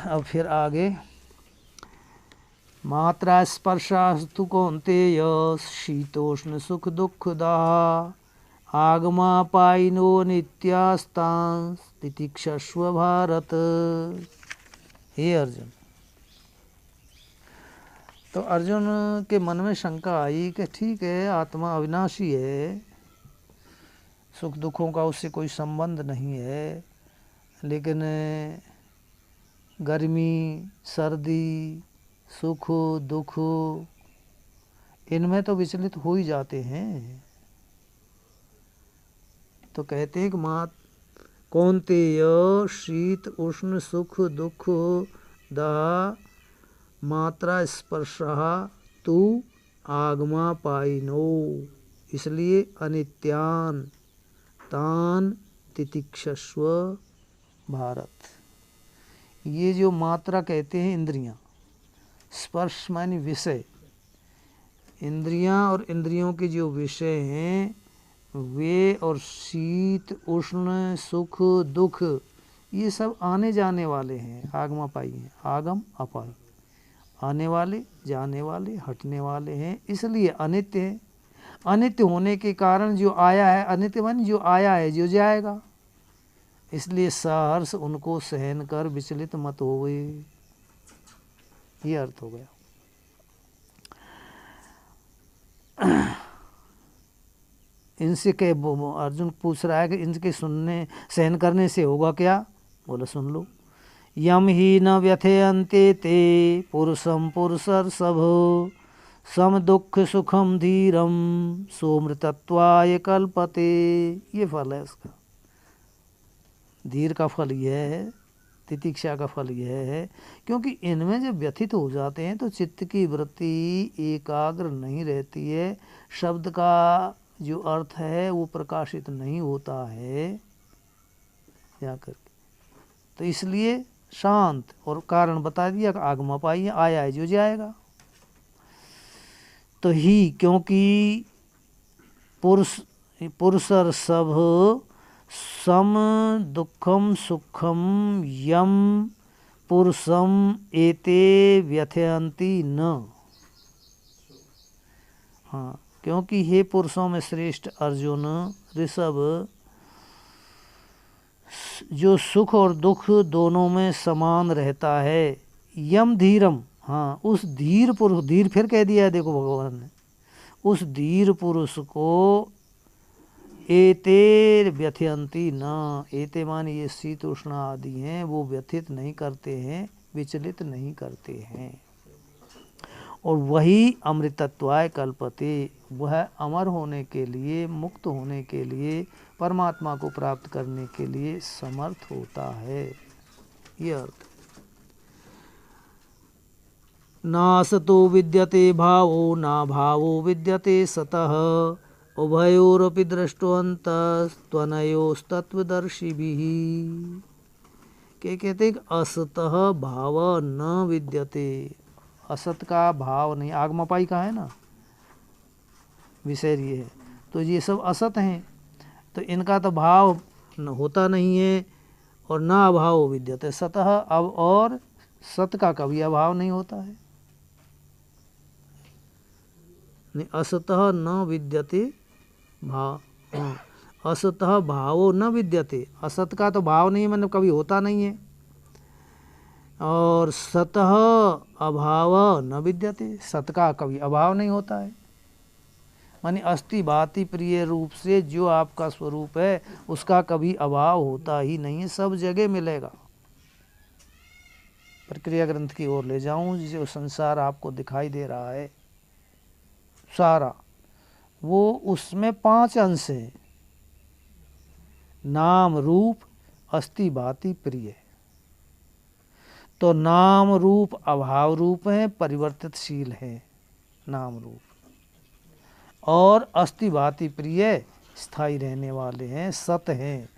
अब फिर आगे, मात्रा स्पर्शास्तु कौन्तेय शीतोष्ण सुख दुःखदा आगमापायिनो नित्यास्तां तितिक्षस्व भारत। हे अर्जुन, तो अर्जुन के मन में शंका आई कि ठीक है, आत्मा अविनाशी है, सुख दुखों का उससे कोई संबंध नहीं है, लेकिन गर्मी सर्दी सुख दुख इनमें तो विचलित हो ही जाते हैं। तो कहते हैं कि कौन्तेय शीत उष्ण सुख दुख दाह मात्रा स्पर्शः तु आगमापायिनो, इसलिए अनित्यान तान तितिक्षस्व भारत। ये जो मात्रा कहते हैं इंद्रियां, स्पर्श माने विषय, इंद्रियां और इंद्रियों के जो विषय हैं वे, और शीत उष्ण सुख दुख ये सब आने जाने वाले हैं, आगमापाई हैं, आगम अपाई, आने वाले जाने वाले हटने वाले हैं, इसलिए अनित्य है। अनित्य होने के कारण जो आया है, अनित्य माने जो आया है जो जाएगा, इसलिए सहर्ष उनको सहन कर विचलित मत होवे, ये अर्थ हो गया। इनसे के अर्जुन पूछ रहा है कि इनके सुनने सहन करने से होगा क्या? बोला सुन लो, यम ही न व्यथयन्ते ते पुरुषम पुरुषर्षभ सम दुख सुखम धीरम सोमृतत्वाय कल्पते। ये फल है इसका, धीर का फल यह है, तितिक्षा का फल यह है, क्योंकि इनमें जब व्यथित हो जाते हैं तो चित्त की वृत्ति एकाग्र नहीं रहती है, शब्द का जो अर्थ है वो प्रकाशित नहीं होता है जाकर के, तो इसलिए शांत, और कारण बता दिया कि आगमापाई आया है जो जाएगा। तो ही क्योंकि पुरुषर सब सम दुखम सुखम यम पुरुषम एते व्यथयन्ति न। हाँ, क्योंकि हे पुरुषों में श्रेष्ठ अर्जुन ऋषभ, जो सुख और दुख दोनों में समान रहता है, यम धीरम, हाँ उस धीर पुरुष, धीर फिर कह दिया है देखो भगवान ने, उस धीर पुरुष को एते व्यथयन्ति न, एते माने ये शीत उष्ण आदि हैं, वो व्यथित नहीं करते हैं, विचलित नहीं करते हैं। और वही अमृतत्वाय कल्पते, वह अमर होने के लिए, मुक्त होने के लिए, परमात्मा को प्राप्त करने के लिए समर्थ होता है, ये अर्थ। नासतो विद्यते भावो ना भावो विद्यते सतः उभयोरपि दृष्टवन्तस्त्वनयोस्तत्वदर्शिभिः। के कहते हैं असतः भाव न विद्यते, असत का भाव नहीं, आगमापाई का है ना विषय ये है, तो ये सब असत हैं, तो इनका तो भाव होता नहीं है, और ना अभाव विद्यते सतः, अब और सत का कभी अभाव नहीं होता है, नहीं असतः न विद्यते भाव, असतः भावो न विद्यते, असत का तो भाव नहीं है, मतलब कभी होता नहीं है, और सतः अभाव न विद्यते, सत का कभी अभाव नहीं होता है, माने अस्ति भाति प्रिय रूप से जो आपका स्वरूप है उसका कभी अभाव होता ही नहीं है, सब जगह मिलेगा। प्रक्रिया ग्रंथ की ओर ले जाऊं, जो संसार आपको दिखाई दे रहा है सारा, वो उसमें 5 अंश हैं, नाम रूप अस्ति भाति प्रिय। तो नाम रूप अभाव रूप है, परिवर्तितशील है नाम रूप, और अस्ति भाति प्रिय स्थायी रहने वाले हैं, सत हैं,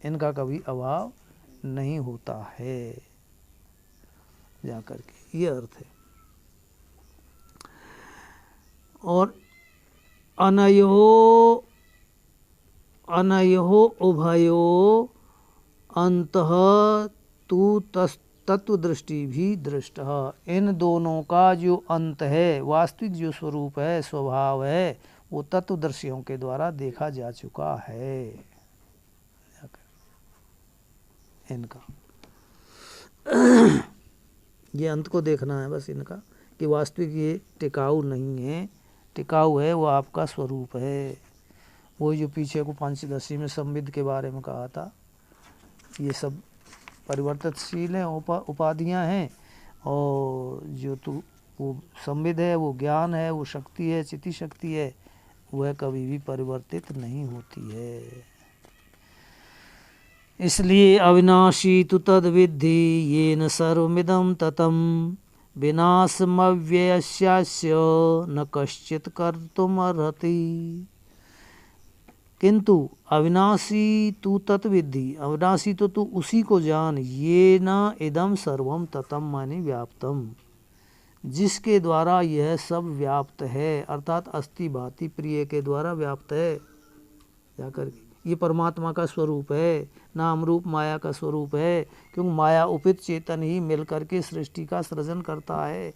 इनका कभी अभाव नहीं होता है जाकर के, ये अर्थ है। और अनयो उभयो अंतः तु तत्व दृष्टि भी दृष्ट। इन दोनों का जो अंत है, वास्तविक जो स्वरूप है, स्वभाव है, वो तत्वदर्शियों के द्वारा देखा जा चुका है। इनका ये अंत को देखना है बस इनका, कि वास्तविक ये टिकाऊ नहीं है, टिकाऊ है वो आपका स्वरूप है। वो जो पीछे को पंचदशी में संविद के बारे में कहा था, ये सब परिवर्तनशील हैं, उपाधियां हैं, और जो तू वो संविद है, वो ज्ञान है, वो शक्ति है, चिति शक्ति है, वह कभी भी परिवर्तित नहीं होती है। इसलिए अविनाशी तु तद विद्धि येन सर्वमिदं ततं विनाशमव्ययस्यास्य न कश्चित् कर्तुमर्हति। किंतु अविनाशी तू तत्विद्धि, अविनाशी तो तू उसी को जान, ये न इदम सर्वम ततम मानी व्याप्तम, जिसके द्वारा यह सब व्याप्त है, अर्थात अस्थि भाति प्रिय के द्वारा व्याप्त है। जाकर ये परमात्मा का स्वरूप है, नाम रूप माया का स्वरूप है, क्योंकि माया उपित चेतन ही मिलकर के सृष्टि का सृजन करता है।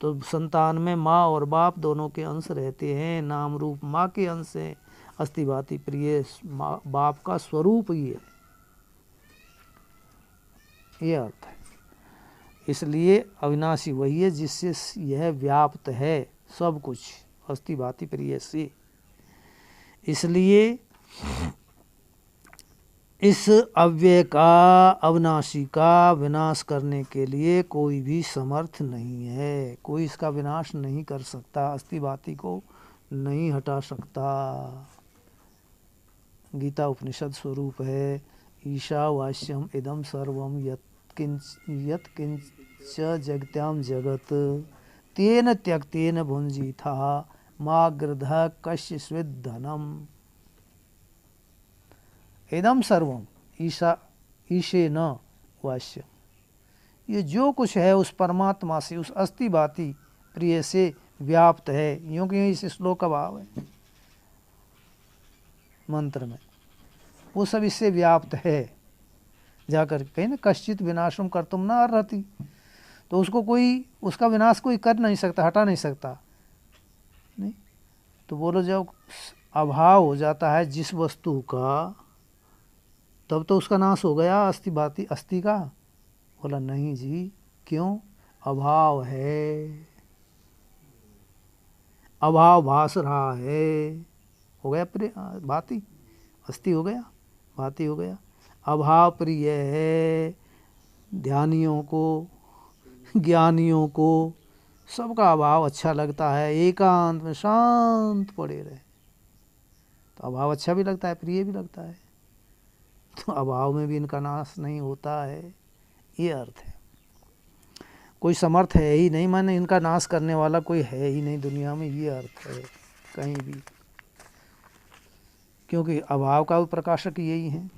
तो संतान में माँ और बाप दोनों के अंश रहते हैं, नाम रूप माँ के अंश हैं, अस्थि भाति प्रिय बाप का स्वरूप ही है, ये अर्थ है। इसलिए अविनाशी वही है जिससे यह व्याप्त है सब कुछ, अस्थि भाति प्रिय से। इसलिए इस अव्यय का, अविनाशी का विनाश करने के लिए कोई भी समर्थ नहीं है, कोई इसका विनाश नहीं कर सकता, अस्थि भाति को नहीं हटा सकता। गीता उपनिषद स्वरूप है, ईशावास्यम इदम सर्वम यत् किंच जगत्याम जगत तेन त्यक्तेन भुंजीथा मा गृधः कश्चित् धनम। इदम सर्वम ईशे न वास्य, ये जो कुछ है उस परमात्मा से, उस अस्थि भाति प्रिय से व्याप्त है। यूँ कि इस श्लोक का भाव है मंत्र में, वो सब इससे व्याप्त है। जाकर कहीं ना कश्चित विनाशम कर्तुम न अर्हति, तो उसको कोई, उसका विनाश कोई कर नहीं सकता, हटा नहीं सकता। नहीं तो बोलो जब अभाव हो जाता है जिस वस्तु का, तब तो उसका नाश हो गया अस्थि भाति अस्थि का। बोला नहीं जी, क्यों? अभाव है, अभाव भास रहा है, हो गया भाति, अस्थि हो गया, भाति हो गया। अभाव प्रिय है, ध्यानियों को, ज्ञानियों को सबका अभाव अच्छा लगता है, एकांत में शांत पड़े रहे, तो अभाव अच्छा भी लगता है, प्रिय भी लगता है। तो अभाव में भी इनका नाश नहीं होता है, ये अर्थ है। कोई समर्थ है ही नहीं, माने इनका नाश करने वाला कोई है ही नहीं दुनिया में, ये अर्थ है कहीं भी, क्योंकि अभाव का भी प्रकाशक यही है।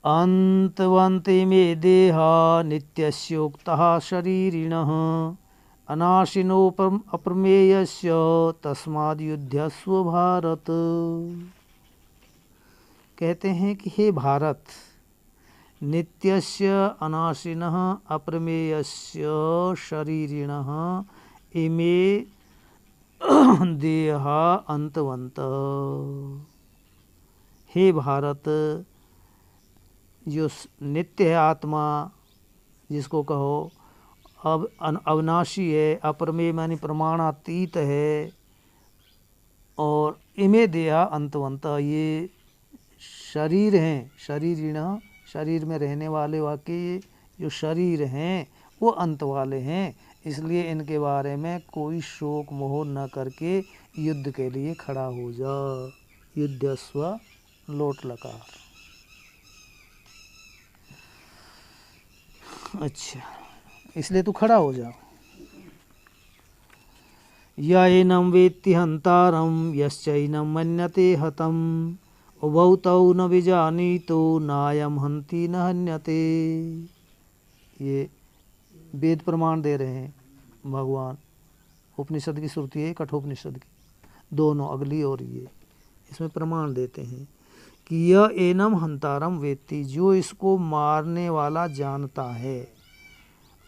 अंतवन्ते मे देहा नित्यस्योक्तः शरीरिणः अनाशिनो अप्रमेयस्य तस्माद् युध्यस्व भारत। कहते हैं कि हे भारत, नित्यस्य अनाशिनः अप्रमेयस्य शरीरिणः इमे देहा अंतवन्तः। हे भारत, जो नित्य है आत्मा, जिसको कहो अब अविनाशी है, अप्रमेय मानी प्रमाणातीत है, और इमे देहा अंतवन्तः, ये शरीर हैं, शरीरिण, शरीर में रहने वाले वाके जो शरीर हैं वो अंत वाले हैं। इसलिए इनके बारे में कोई शोक मोह न करके युद्ध के लिए खड़ा हो जा। युद्धस्व लोट लकार। अच्छा, इसलिए तू खड़ा हो जा। यैनं वेत्ति हन्तारं यश्चैनं मन्यते हतम् उभौ तौ न विजानीतो नायं हन्ति न हन्यते। ये वेद प्रमाण दे रहे हैं भगवान। उपनिषद की श्रुति है, कठोपनिषद की, दोनों अगली और ये, इसमें प्रमाण देते हैं कि यह एनम हंतारम वेत्ति, जो इसको मारने वाला जानता है,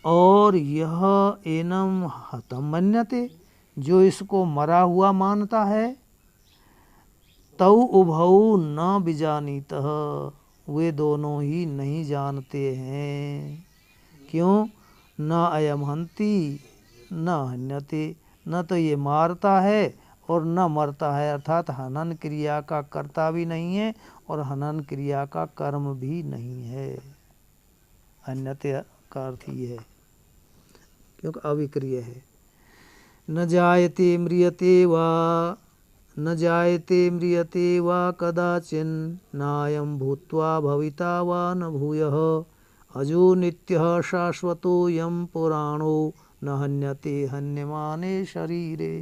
और यह एनम हतम मन्यते, जो इसको मरा हुआ मानता है। तौ उभौ न बीजानीतः, वे दोनों ही नहीं जानते हैं। क्यों? न अयम हंति न हन्यते, न तो ये मारता है और न मरता है, अर्थात हनन क्रिया का कर्ता भी नहीं है और हनन क्रिया का कर्म भी नहीं है। हन्यते का अर्थ ये है क्योंकि अविक्रिय है। न जायते म्रियते वा न जायते म्रियते वा कदाचिन् नायं भूत्वा भविता वा न भूयः अजो नित्यः शाश्वतोऽयं पुराणो न हन्यते हन्यमाने शरीरे।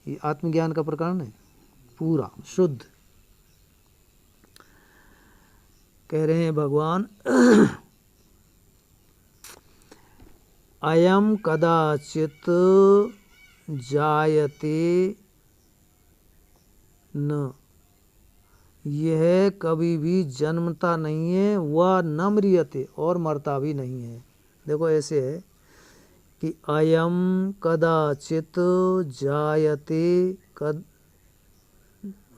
ये आत्मज्ञान का प्रकरण है, पूरा शुद्ध। कह रहे हैं भगवान अयम कदाचित जायते न, यह कभी भी जन्मता नहीं है, वह न म्रियते और मरता भी नहीं है। देखो ऐसे है कि अयम कदाचित जायते कद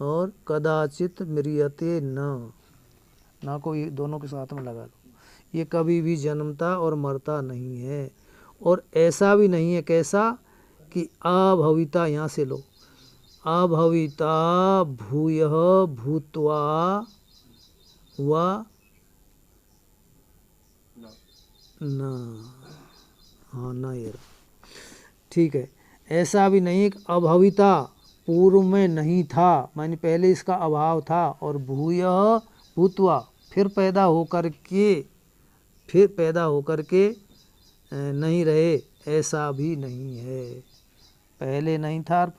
और कदाचित म्रियते न, ना को ये दोनों के साथ में लगा लो। ये कभी भी जन्मता और मरता नहीं है, और ऐसा भी नहीं है कैसा कि अभविता, यहाँ से लो, अभविता भूयः भूत्वा वा न, हाँ ना ये ठीक है। ऐसा भी नहीं कि अभविता पूर्व में नहीं था, माने पहले इसका अभाव था, और भूयः भूत्वा फिर पैदा होकर के नहीं रहे, ऐसा भी नहीं है। पहले नहीं था और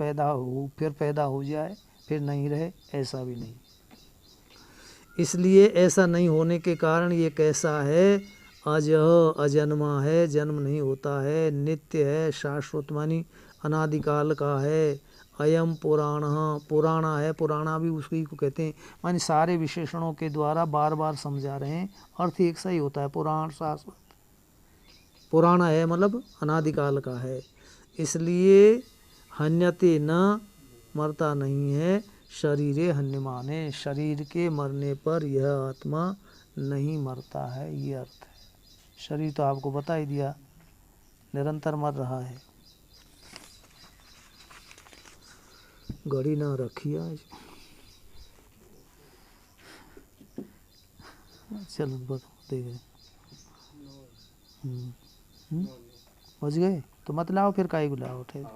फिर पैदा हो जाए फिर नहीं रहे, ऐसा भी नहीं। इसलिए ऐसा नहीं होने के कारण ये कैसा है? अजह, अजन्मा है, जन्म नहीं होता है, नित्य है, शाश्वत मानी अनादिकाल का है। अयम पुराण, पुराणा है, पुराणा भी उसी को कहते हैं, मानी सारे विशेषणों के द्वारा बार बार समझा रहे हैं, अर्थ एक सा ही होता है, पुराण शाश्वत। पुराना है मतलब अनादिकाल का है, इसलिए हन्यते न, मरता नहीं है, शरीरे हन्यमाने, शरीर के मरने पर यह आत्मा नहीं मरता है, ये अर्थ है। शरीर तो आपको बता ही दिया, निरंतर मर रहा है। घड़ी ना रखी आज, चलो देख बच गए तो मत लाओ, फिर काहे को लाओ। ठीक,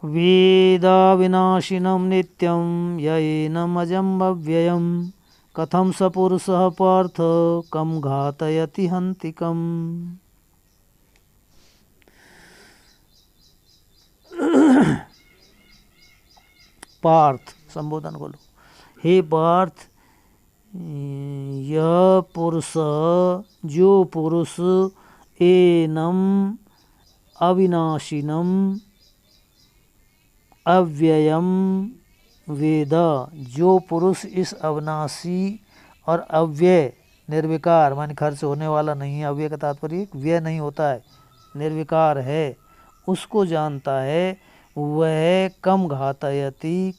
वेदा विनाशिनं नित्यं येनम् अजम् अव्ययम् कथं स पुरुषः पार्थ कं घातयति हन्तिकम्। पार्थ संबोधन बोलो, हे पार्थ, यह पुरुष, जो पुरुष, एनम अविनाशिनम अव्ययम वेद, जो पुरुष इस अविनाशी और अव्यय निर्विकार माने खर्च होने वाला नहीं है, अव्यय का तात्पर्य व्यय नहीं होता है, निर्विकार है, उसको जानता है, वह कम घातयति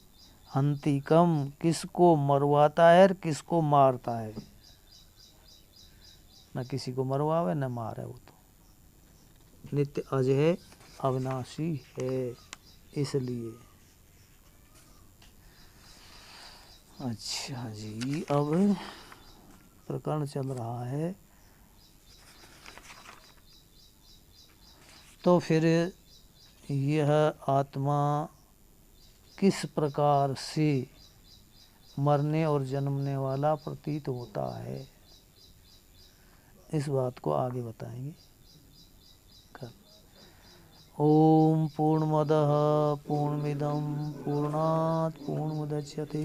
हंति कम, किसको मरवाता है और किसको मारता है। न किसी को मरवावे न मारे, वो तो नित्य अजय अविनाशी है, इसलिए। अच्छा जी, अब प्रकरण चल रहा है, तो फिर यह आत्मा किस प्रकार से मरने और जन्मने वाला प्रतीत होता है, इस बात को आगे बताएंगे। ओम पूर्णमदः पूर्णमिदं पूर्णात् पूर्णमुदच्यते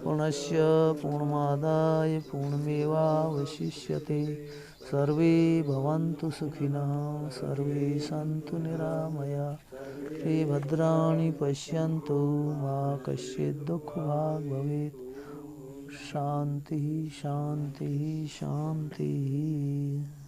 पूर्णस्य पूर्णमादाय पूर्णमेवावशिष्यते। सर्वे भवन्तु सुखिनः, सर्वे सन्तु निरामया, ते भद्राणि पश्यन्तु मा कश्चित् दुःखभाग् भवेत्। शान्तिः शान्तिः शान्तिः।